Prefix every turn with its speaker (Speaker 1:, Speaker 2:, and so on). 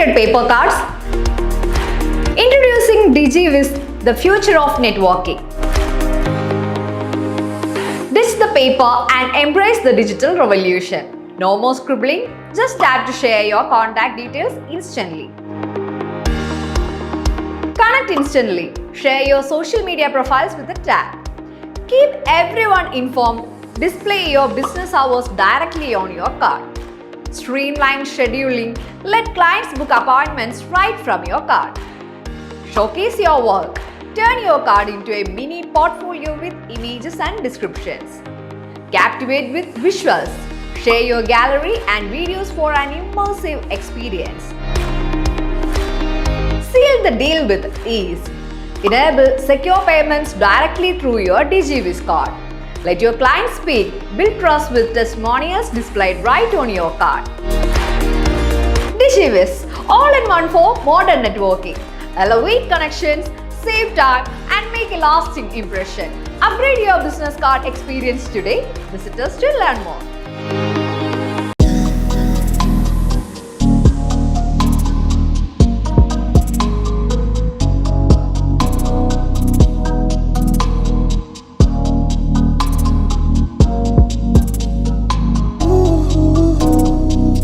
Speaker 1: Printed paper cards. Introducing DigiVis, the future of networking. Ditch the paper and embrace the digital revolution. No more scribbling, just tap to share your contact details instantly. Connect instantly. Share your social media profiles with a tap. Keep everyone informed. Display your business hours directly on your card. Streamline scheduling. Let clients book appointments right from your card. Showcase your work. Turn your card into a mini portfolio with images and descriptions. Captivate with visuals. Share your gallery and videos for an immersive experience. Seal the deal with ease. Enable secure payments directly through your DigiVis card. Let your clients speak. Build trust with testimonials displayed right on your card. DigiVis, all in one for modern networking. Elevate connections, save time, and make a lasting impression. Upgrade your business card experience today. Visit us to learn more.